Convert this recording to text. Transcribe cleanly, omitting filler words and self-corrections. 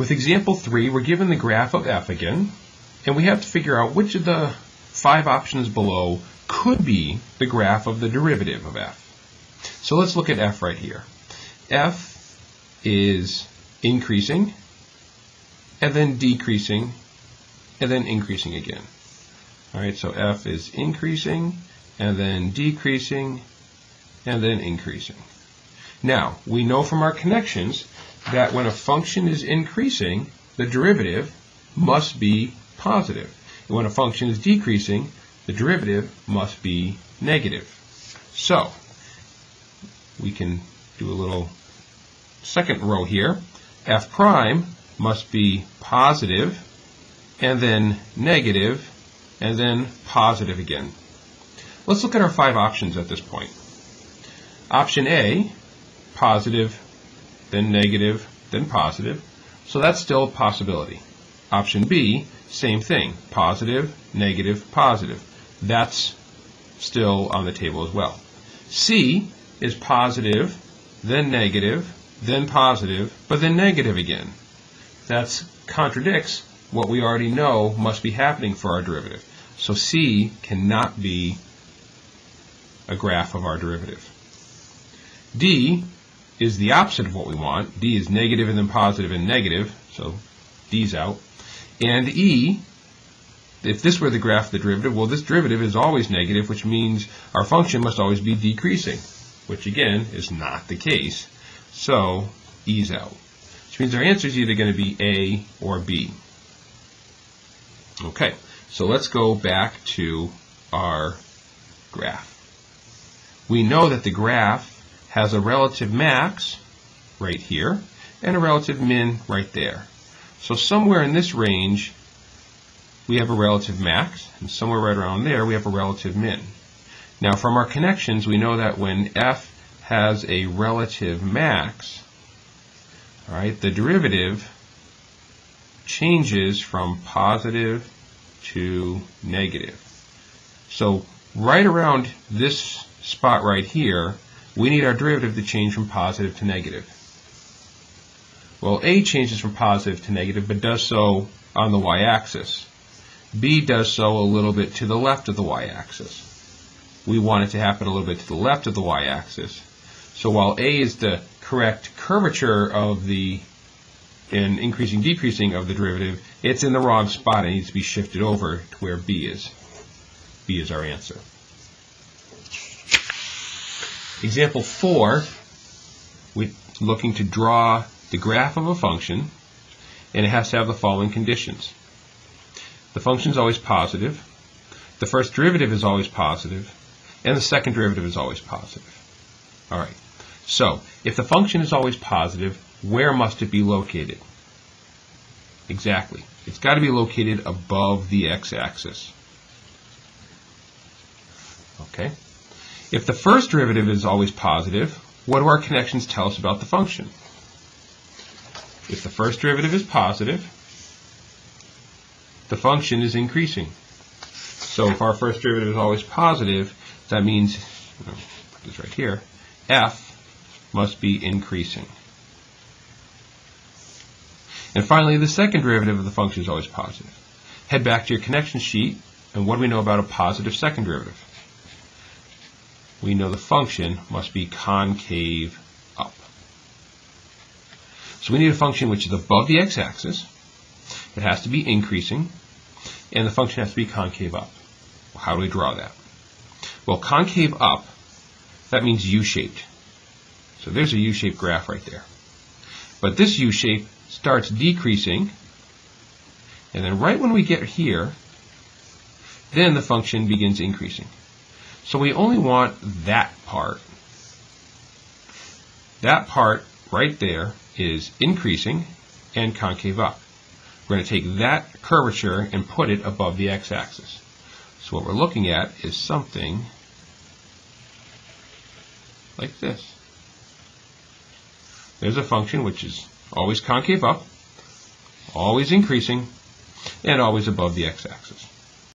With example 3, we're given the graph of f again, and we have to figure out which of the 5 options below could be the graph of the derivative of f. So let's look at f right here. F is increasing, and then decreasing, and then increasing again. All right, so f is increasing, and then decreasing, and then increasing. Now, we know from our connections that when a function is increasing, the derivative must be positive. And when a function is decreasing, the derivative must be negative. So, we can do a little second row here. F prime must be positive, and then negative, and then positive again. Let's look at our 5 options at this point. Option A, positive, then negative, then positive. So that's still a possibility. Option B, same thing. Positive, negative, positive. That's still on the table as well. C is positive, then negative, then positive, but then negative again. That contradicts what we already know must be happening for our derivative. So C cannot be a graph of our derivative. D is the opposite of what we want. D is negative and then positive and negative, so D's out. And E, if this were the graph of the derivative, well, this derivative is always negative, which means our function must always be decreasing, which again is not the case. So E's out, which means our answer is either going to be A or B. Okay, so let's go back to our graph. We know that the graph has a relative max right here and a relative min right there. So somewhere in this range we have a relative max, and somewhere right around there we have a relative min. Now from our connections we know that when f has a relative max, all right, the derivative changes from positive to negative. So right around this spot right here, we need our derivative to change from positive to negative. Well, A changes from positive to negative, but does so on the y-axis. B does so a little bit to the left of the y-axis. We want it to happen a little bit to the left of the y-axis. So while A is the correct curvature of the increasing decreasing of the derivative, it's in the wrong spot. It needs to be shifted over to where B is. B is our answer. Example 4, we're looking to draw the graph of a function, and it has to have the following conditions. The function is always positive, the first derivative is always positive, and the second derivative is always positive. All right, so if the function is always positive, where must it be located? Exactly, it's got to be located above the x-axis. Okay. If the first derivative is always positive, what do our connections tell us about the function? If the first derivative is positive, the function is increasing. So if our first derivative is always positive, that means, put this right here, f must be increasing. And finally, the second derivative of the function is always positive. Head back to your connection sheet, and what do we know about a positive second derivative? We know the function must be concave up. So we need a function which is above the x-axis, it has to be increasing, and the function has to be concave up. Well, how do we draw that? Well, concave up, that means U-shaped. So there's a U-shaped graph right there. But this U-shape starts decreasing, and then right when we get here, then the function begins increasing. So we only want that part. That part right there is increasing and concave up. We're going to take that curvature and put it above the x-axis. So what we're looking at is something like this. There's a function which is always concave up, always increasing, and always above the x-axis.